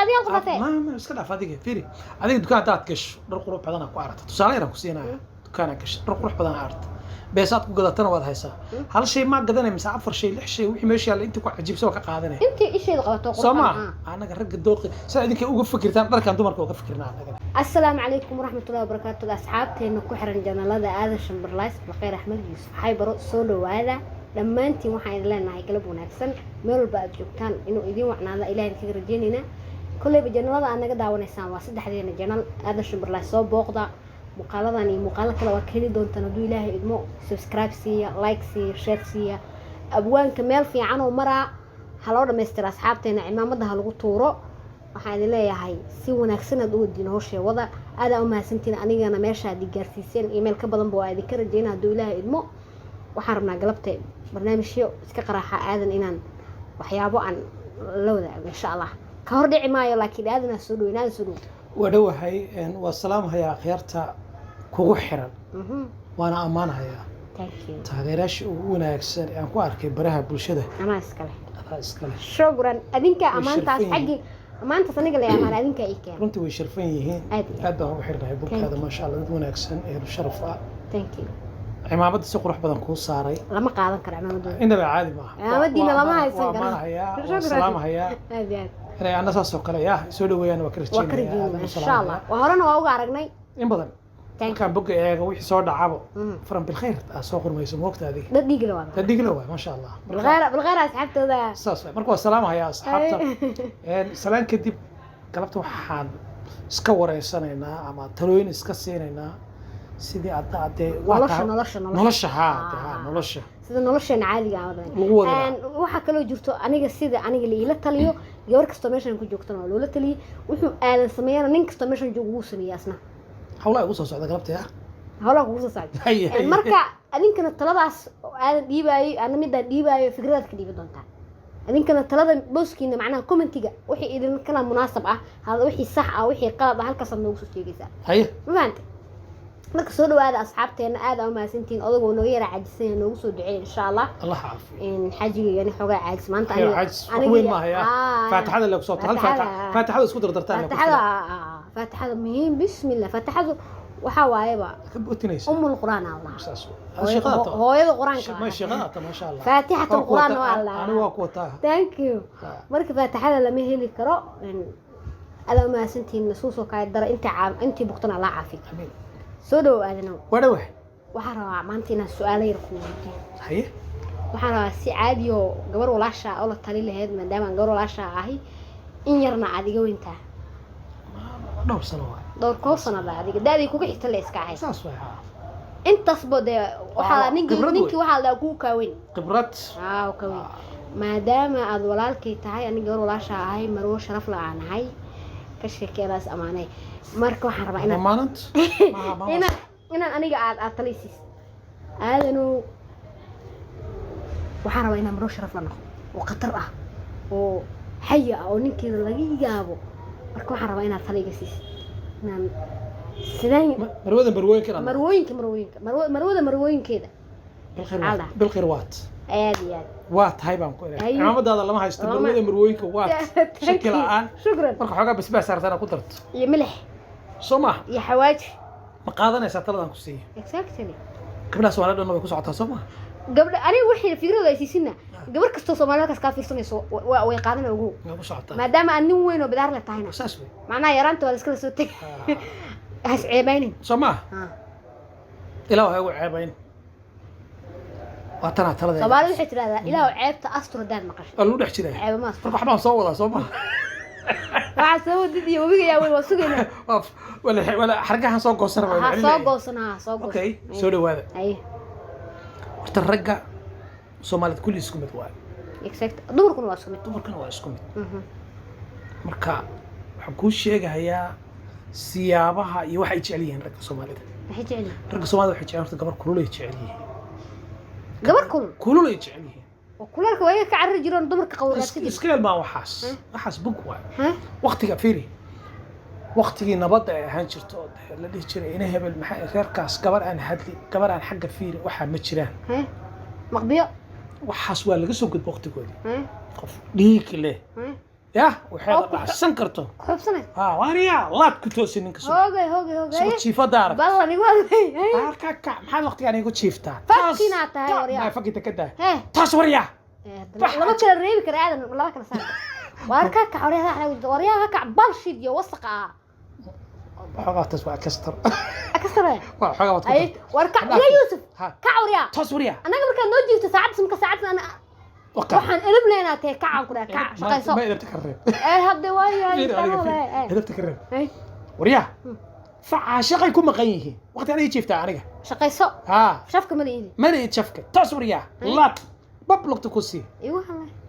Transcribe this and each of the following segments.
adiga qabatay ما iska dhaaf adiga fiiri adiga dukaan daad gasho dhar qurux badan ku aragto tusaale yar ku siinaya dukaan gasho dhar qurux badan aragto beesaad ku gadatana waad haysaa hal shay ma gadanay mise afar shay lix shay wixii meesha yaala intii ku cajiibsan ka qaadanay intii isheed qabato Soomaa anaga rag dooqi sida idinka uga fikirtaan dharkan dumarka uga fikirnaa anaga السلام عليكم ورحمة الله وبركاته أصحابتي كحرن جنالada aadan shambarlays baqeer axmed yuusuf waxay baro soo dhawaada dhammaantiin waxaan leenahay qalab wanaagsan meel walba aad joogtaan inuu idin wacnaado ilaahay ka rajeynayna kullayba janalada aad naga daawanaysaan waa saddexdeena janal aadan shambarlays soo booqda muuqaaladan iyo muuqaalo kale waa keli doontaan hadduu ilaahay idmo subscribe siiya like siiya share siiya abwaanka meel fiican oo maraa ha loo dhammaystira asxaabteena cimaamada ha lagu tuuro waxaan idin leeyahay si wanaagsan aad u wadiin hawsha wada aad u mahadsantiin anigana meesha aad gaarsiiseen email ka badan boo aad ka rajeynaa hadduu ilaahay idmo waxaan rabnaa galabta barnaamijyo iska qaraaxa aadan inaan waxyaabo aan la wadaago insha Allah ka hor dhici maayo laakiin aadan soo dhaweynaa soo dhaw wadhawahay waa salaamayaa khiyaarta kugu xiran waana amaanayaa taageerayaasha ugu wanaagsan ee aan ku arkay baraha bulshada ama iskale shukran adinka amaantaas xaqi amaantaas aniga leeyahay adinka ay keen runtii way sharfan yihiin aad baan ugu xirnahay bulshada ma sha Allah dad wanaagsan ee sharaf ah thank you cimaamada si qurux badan ku saaray lama qaadan karo cimaamada inaba caadi ma aha cimaamadiina lama haysan karo salaamayaa aad inay ana soo kale soo dhaweeyaan waa ka rajeynaa insha Allah waa horena waa uga aragnay in badan kan boga eega wixii soo dhacabo faran bil khayr soo qormayso moogta adiga daddigla waa ma sha Allah بالغير asxaabtooda saas marka waa salaamayaa asxaabta salaan kadib galabta waxaan iska wareysanaynaa ama talooyin iska siinaynaa sidii aad nolosha sida nolosheena caadiga ah waxa kale jirto aniga sida aniga la taliyo gabar kasto meeshan ku joogtana loo la taliyo wuxuu aadan sameeyana nin kasto meeshan joogo uu sameeyaasna hawlaha ugu soo socda galabta hawlaha ugu soo socda marka adinkana taladaas aadan dhiibaayo ana midda dhiibaayo fikradaad ka dhiibi doontaa adinkana talada booskiina macnaha commentiga wixii idin kala munaasab ah hada wixii sax ah wixii qalad ah halkaas aad noogu soo sheegaysaa maanta marka soo dhawaada asxaabteena aad u maasantiin odagoo nooga yara cajisan noogu soo duceey insha Allah Allah caafiyo in xajiga yani xogaa caajis maanta aniga weyn ma haya faatixada la soo taal faatixada isku dardartaan faatixada muhiim bismillah faatixadu waxa waayaba kabootinaysa umul quraan Allah shaqada hooyada quraanka ma shaqada ma sha Allah faatixatul quraan waa Allah aniga waa ku wataa thank you marka faatixada lama heli karo aad u maasantiin nasuuso ka dara inta buqtana Allah caafiyo amiin soo dhawaadna wadhawahay waxaan rabaa maanta inaan su'aalo yar ku weydiiyo haye waxaan rabaa si caadi oo gabar walaasha oo la tali lahayd maadaama gabar walaasha ahay in yarna aad iga weyntaa dhowr sano adiga daadii kuga xigta la iska ahay saas way intaas bode waxa ninkii waxa la ku kaaweyn khibrad kaaweyn maadaama aad walaalkay tahay aniga gabar walaasha ahay marwo sharaf la aan ahay ka sheekeeraas amaanay marka waxaan rabaa inaan aniga aad talisis aadanu waxaan rabaa inaan marwo sharaf la noqdo oo khatar ah oo xaya oo ninkeeda laga yaabo marka waxaan rabaa inaad taliga siis inaan sidaan marwooyinkeeda بالخير وات aad وات هاي بان كويس عمامداada lama haysto marwooyinka waat shakil aan shukran marka xogaa basbaas saartana ku darto iyo milix Soma iyo xawaaji ma qaadanaysa taladan ku siiyo exactly gabadhaas waa la dhan way ku socotaa Soma gabadha aniga wixii fikrada ay siisina gabar kasto Soomaaliya ka fiirsanayso way qaadanay ugu ku socotaa maadaama aan nin weyn oo bidaar la tahayna saas way macnaha yaraanta waa iska soo tag has ceebaynin Soma ilaahay ugu ceebayn واتنا تلذي Soomaalidu waxay tiraahdaa ilaahu ceebta astro daan maqashay allu dhex jiray ceeb ma marka waxbaan soo wadaa Soma waxa soo wadidii wabiga yaa way wasugayna wala xargahan soo goosana soo goosana okay soo dhawaada ay horta ragga Soomaalida kulli isku mid waa exact dumarkuna waa isku mid marka waxaan ku sheegayaa siyaabaha iyo waxa ay jecel yihiin ragga Soomaalida waxay jecel ragga Soomaalida waxay jecel gabar kulul ay jecel yihiin gabar kulul ay jecel yihiin وكلك وين كعرج جيران دمرك قولات اسكيل ما وحاس بقوا وقتك فيري وقتي نبض هان جرتو لا دي جيري انه هبل خيركاس gabar aan hadli gabar aan xagga fiiri waxa ma jiraan maqbiyo waxaas waa laga soo gudbo waqtigoodii qof dhiig leh يا وحيد عشان كرتو حبسنا واريا لا كتوسي نك سو هوغي سو تشيفا دار بالله ني والله كاكا ما وقت يعني يقول شيفتا فكينا تاي وريا ما فكيت كده ها تاس وريا لما كان ريبي كان aadan laba kala saar waarka وريا ka balshid iyo wasaqa حقات تسوى كستر كستر حقات اي warka يا يوسف ka وريا تاس وريا anaga markaan noo jiifto saacad ana waxaan elib leenaa tee kacan ku dhaca shaqayso ما يقدر تكرر hadda waaya يقدر تكرر وريا فعاشق يكون مقيه وقت انا شفته انا shaqayso shafka ma leeyahay ما لقيت شفكه تاس وريا لا ببلغ تكوسي ايوه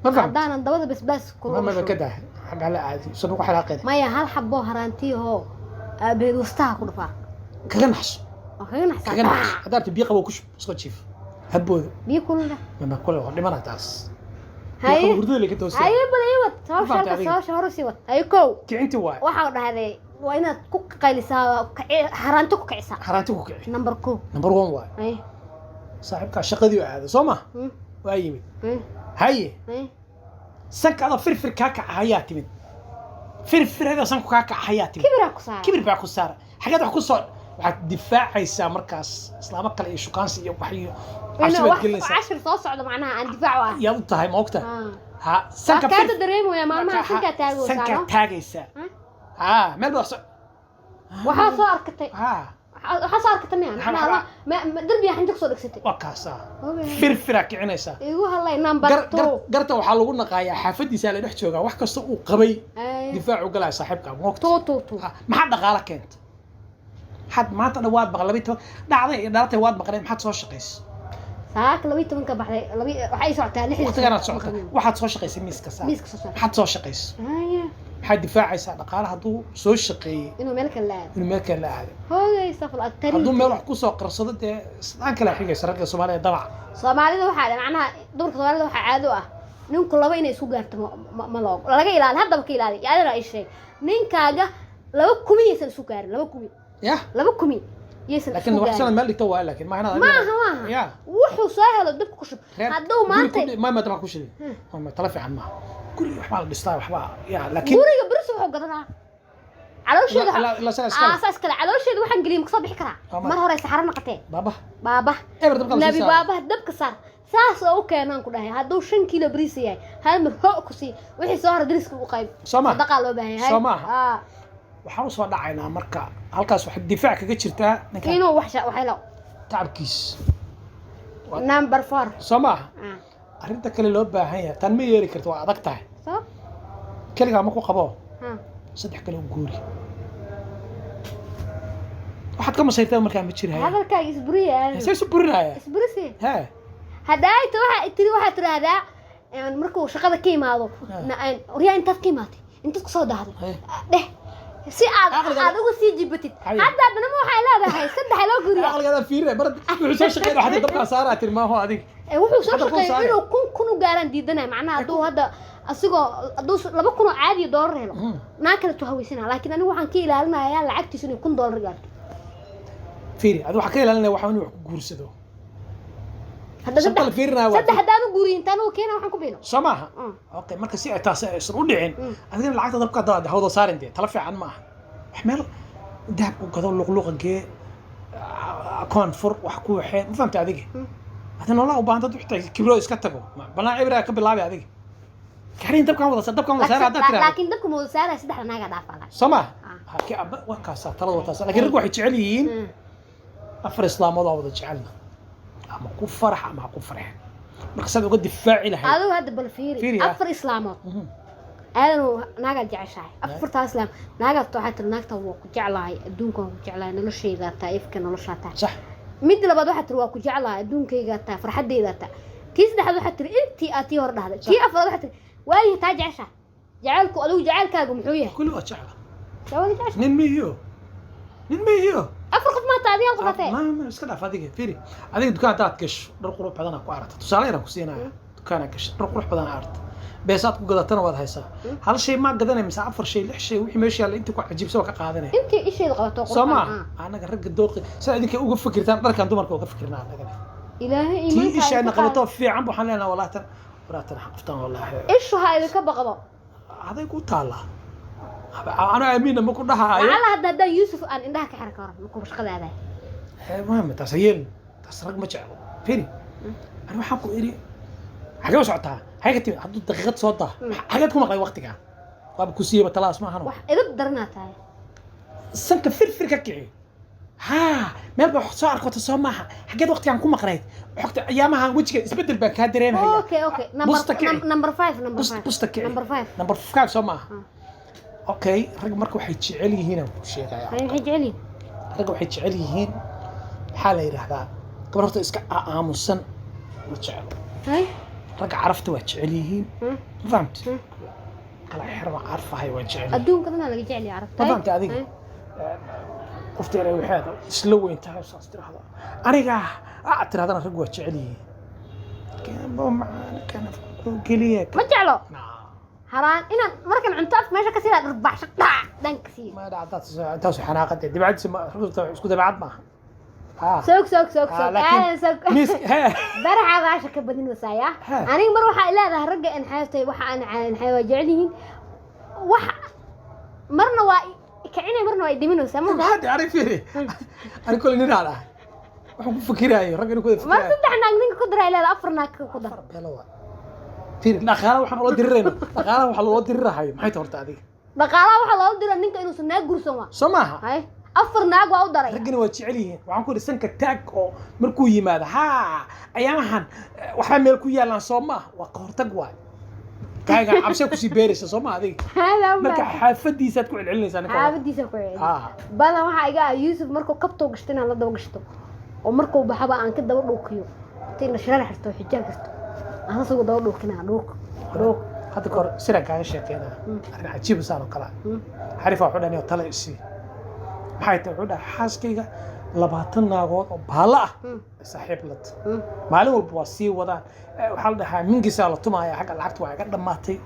ما فهمت hadaan dabada bas ما كده حق على عادي صدق حلاقه maya hal xabo harantiyo aabeed wastaha ku dhafaa كغنحش كغنحش هدارت بيقه وكش سو تشيف هبود بيكون ما كل دمنا تاس هاي ورد اللي كنت هاي بل ايوه soo hor siwad ay kow كنت واي waxa dhahday waa inaad ku qaylisaa haranto ku kicisa حرانتي ku kici number 2 number 1 واي ay صاحبك shaqadii aad sooma waayimid haye sanka ada firfir ka kacayaa timid firfirada sanku ka kacayaa timid kibir baa ku saar xagad wax ku soo waxaad difaacaysaa markaas islaama kale iyo shukaansi iyo wax iyo عشر soo socdo macnaha aan difaac ah yaa u tahay ma ogta ha sanka ka dareemaya maalmaha sanka taago sanka taagaysa meel baa waxa soo arkatay waxa soo arkatay ma darbiga xinta soo dhagsatay wakaasa firfira kicinaysa igu halay number 2 garta waxa lagu naqayaa xaafadiisa la dhex jooga wax kasta uu qabay difaac u galay saaxiibka ma ogta maxaa dhaqaale keenta had maanta dhawaad baqlabay dhacday dhalatay waad baqlay maxaad soo shaqaysay saak 12 ka baxday waxay socotaa 6 waqtigan socota waxaad soo shaqaysay miiska saar waxaad soo shaqaysay maxaad difaacaysaa dhaqaale hadduu soo shaqeeyay inuu meel kale la aado hooyay safal agtari hadduu meel wax ku soo qarsado dee islaan kale xigaysa ragga Soomaaliya dabac Soomaalida waxa macnaha dumarka Soomaalida waxa caado ah ninku laba inay isku gaarto ma loo laga ilaaliyo haddaba ka ilaaliyo yaadana ay sheeg ninkaaga laba kumiyaysan isku gaarin laba kumi laba kumi يسن لكن وحسن ما اللي توه لكن ما هنا ما يا وحو سهل الدب كشب هدو ما تبع كشري ما تلفي عنها كل حوال بيستاي وحبا يا لكن guriga bariis wuxuu gadanaa calooshada la asaas kale calooshada waxaan galiyo maqsad bixi karaa mar hore saxaro naqatee baaba nabi baaba dabka saar saas oo keenan ku dhahay haduu 5 kilo bariis yahay hal mar ho ku sii wixii soo hor dariska u qayb sadaqa loo baahan yahay waxaan u soo dhacaynaa marka halkaas wax difaac kaga jirtaa ninka inuu waxay la tacabkiis number 4 Soomaa arinta kale loo baahan yahay tan ma yeeri karto waa adag tahay soo kaliya ma ku qabo saddex kale u guuri waxaad ka masayrtaa markaa ma jirahay hadalkaaga isburiyaa ha hadaayto waxa tiraahdaa markuu shaqada ka imaado riyaa intaad ka imaatay intaad ku soo daahday dheh si aad ugu sii jibatid hadda adna ma waxay leedahay saddex loo guriyo aqalgada fiirre bar wuxuu soo shaqeeyay waxa dabka saaraa tirmaaho adiga wuxuu soo shaqeeyay inuu kun u gaaran diidanay macnaha haduu hadda asigoo haduu 2,000 caadi dollar helo naa kala tuhawaysanaa laakiin anigu waxaan ka ilaalinayaa lacagtiisa inuu $1 gaarto fiiri adigu waxa ka ilaalinaya waxa inuu wax ku guursado hadda saddex hadaan u guuriyo intaan uu keenay waxaan ku beeno Soomaha okay marka si ay taas ay u dhicin adigana lacagta dabka daad hawdo saarintee tala fiican ma aha wax meel dahab ku gado luqluqagee akoon fur wax ku waxay ma fahmtay adiga hadana la u baahan dad wixii kibro iska tago banaa ibra ka bilaabay adiga karin dabkan wada saar hadda tira laakiin dabka ma wada saar saddex naaga dhaafala Soomaha ki abba wakaas talada wataas laakiin rag waxay jecel yihiin afar islaamada wada jecelna ama ku farax ama ku farx marka sad uga difaaci lahayd adigu hadda bal fiiri afar islaamood aadanu naaga jeceshahay afarta islaam naaga waxay tir naagta waa ku jeclahay adduunka ku jeclahay noloshayda taa ifka noloshaata sax mid labaad waxay tir waa ku jeclahay adduunkayga taa farxadeyda taa tii saddexaad waxay tir intii aad tii hor dhahday tii afraad waxay tir waayi taa jeceshahay jacaylku adigu jacaylkaagu muxuu yahay kullu waa jecel jawadi jecel nin miyo afar qof ma taadiyan qofatay ma iska dhaaf adiga fiiri adiga dukaan taad gasho dhar qurux badan ku aragto tusaale yar ku siinaya dukaan gasho dhar qurux badan aragto beesaad ku gadatana waad haysaa hal shay ma gadanay mise afar shay lix shay wixii meesha yaala inta ku cajiibsan ka qaadanay inta isheed qabato qurux Soomaa anaga rag dooqi sida idinka uga fikirtaan dharkan dumarka uga fikirnaa anaga ilaahay iimaan tii isha qabato fiican waxaan leenahay wallahi tan waraatan xaqftan wallahi ishu hayda ka baqdo aday ku taala ana aamina ma ku dhahayo ala hadda Yusuf aan indhaha ka xir karo ma ku shaqadaada المهم تسيل تسرق مجعل فيني انا حاكو اري حاجه سعتها حاجه تي حدود دقيقه صوتها حاجاتكم مقلي وقتك طب كوسيه بتلاص ما هنا wax idab darnaatahay سنك فرفر ككعي ها مال بخ سو arkoto soo maaha xageed waqtigan ku maqnayd waqti ayaamaha wajiga isbedel baa ka dareemaya okay number 5 number 5 soo maaha okay rag marka waxay jecel yihiin aan ku sheegaya waxay jecel yihiin rag waxay jecel yihiin maxaa la yiraahdaa gabar horta iska aamusan ma jeclo hay rag carafta waa jecel yihiin fahamt kala xirma carfahay waa jecel adduunka dhan laga jecel yahay carafta fahamt adiga qofteena waxaad isla weyntahay saas tiraahdo aniga tirahdana rag waa jecel yihiin كان كان كليه ما جعله حرام إن مركن عن طرف ماشي كسير ربع شقع دن كسير ما دعت تاسو حناقه دي بعد اسكو بعد ما سوق سوق ميس برحة عاشق بدين وسايا أنا مروحة إلى هذا رجع إن حياتي وح أنا عن حياة جعلين وح مرنا واي كأني مرنا واي دمنه سمو ما حد عارف فيه أنا كل نرى waxaan ku fikirayo rag inuu ku fikirayo ma saddexna ninka ku diray ilaa afarna ku dar balawa fiir dhaqaalaha waxaan loo dirirayno dhaqaalaha waxa loo dirirahayo maxay tahay horta adiga dhaqaalaha waxa loo diray ninka inuu sanaa gursan waa samaha hay afar naag waa u daray ragina waa jecel yihiin waxaan ku dhisan ka taag oo markuu yimaado ha ayaamahan waxa meel ku yaalan Soomaa waa qoortag waay kaaga cabshay ku sii beeraysa Soomaa adiga marka xaafadiisa ku celcelinaysa ninka xaafadiisa ku celcelinaysa badan waxa iga Yusuf markuu kabto gashtina la daba gashto oo markuu baxaba aan ka daba dhuuqiyo tiin sharax xirto xijaab xirto aan soo daba dhuuqina dhuuq hadda kor sira kaaga sheekeynaa arrin cajiib saan oo kala xarifa wuxuu dhaneeyo tala isi maxay tahay wuxuu dhahay xaaskayga 20 naagood oo baala ah saaxiib lad maalin walba waa sii wadaan waxa la dhahaa mingiisa la tumaaya xagga lacagta waa iga dhamaatay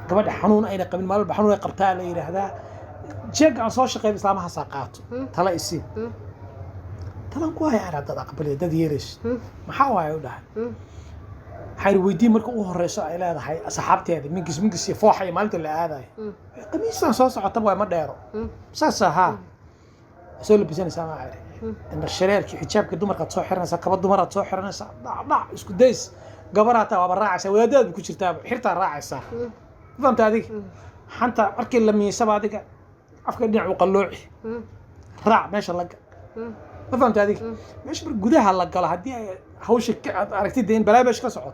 gabadha xanuun ayna qabin maalin walba xanuun ay qabtaa la yiraahdaa jeeg aan soo shaqeeyo islaamaha saaqaato tala isi talan ku hayaan dad aqbalay dad yeeris maxaa waay u dhahay xayr weydii marka uu horeyso ay leedahay asxaabteeda mingis iyo fooxa ay maalinta la aaday qamiisaan soo socota way ma dheero saas aha soo labisanaysa ma ahay in shareerki xijaabka dumarka soo xiranaysa kaba dumaraad soo xiranaysa dhac isku days gabarata waa raacaysa wadaad ku jirtaa xirta raacaysa fahmta adiga xanta markii la miisaba adiga afka dhinac u qalooci raac meesha laga ما فهمت هذيك مش بالجودها هلا قال هدي هوشك عرفتي دين بلا باش كسعود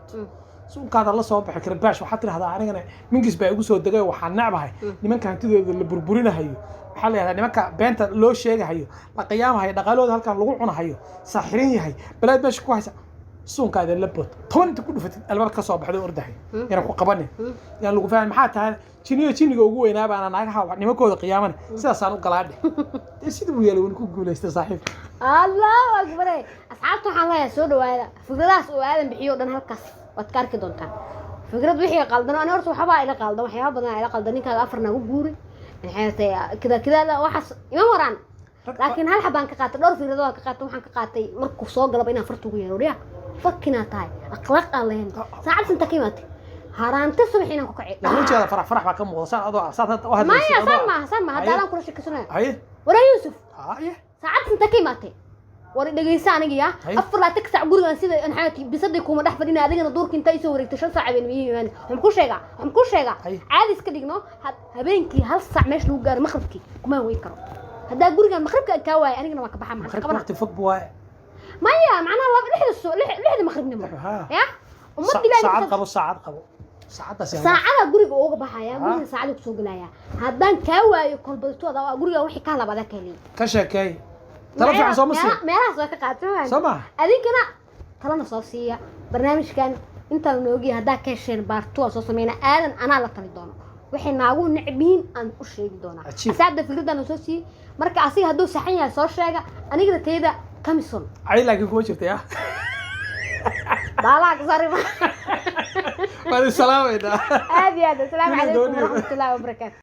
سو قاعد الله صوب حكر باش وحط هذا عنينا من جس بقى يقول دقاي وحن نعبها نمن كان تدو البربرين هيو حال يعني نمن بنت لو شيء هيو لقيام هي دقالود هلكان لو عنا هيو ساحرين هي بلا باش كويس سون قاعد لبط طون تكون فت الباب كسو بخدو وردحي يعني ku qabane yaan lagu fahmin maxaa tahay jiniga ugu weynaa baan anaga nimankooda qiyaamana sidaas aan u galaadhe sidii uu yeelay ku guuleystay saaxiib Allahu akbar asxaabtu waxaan leeyahay soo dhawaada fikradaas oo aadan bixiyo dhan halkaas waad ka arki doontaan fikrad wixii qaldan ana horta waxba ila qaldan waxyaabo badan ila qaldan ninka afarna ugu guuri maxay kida waxas ima waraan laakiin hal xabaan ka qaatay dhowr fikradood ka qaatay waxaan ka qaatay markuu soo galaba inaan fartu ugu yeero فكنا تاي أخلاق الله ساعات أنت كيمتي هران تصبحين أنكو كعيد لا مش هذا فرح ما كم وصل أضاع ساعات واحد ما يا سمع هذا كل شيء كسرنا هاي ورا يوسف هاي ساعات أنت كيمتي ورا دقيقة ساعة نجيا أفر لا تكسع قرقان سيدا إن حياتي بصدق وما دح فدينا هذين دورك أنت يسوي تشل صعب يعني هم كل شيء عادي سكدينو هبينكي هل صع مش لو جار مخربكي كمان هو يكره هذا قرقان مخربك كواي أنا ما كبحها مع مخرب وقت فوق بواي ما يا معناها الله لحد السوق لحد مخربني يا ومدي لا ساعات قبو ساعات غوريغا اوغا بخايا مين ساعات ku soo galaya hadan ka waayo kolbaltooda guriga wixii ka labada kali ka sheekay tala fiican soo masii meelaha soo ka qaataan sama adinkana talana soo siiya barnaamijkan inta la noogi hada ka hesheen baarto soo sameeyna aadan ana la tali doono wixii naagu nicbiin aan u sheegi doona asaabda fikradan soo sii marka asiga haduu saxan yahay soo sheega aniga teeda kamison ay laakiin kuma jirtay ah بالاك صاري ما السلام عليكم السلام عليكم ورحمة الله وبركاته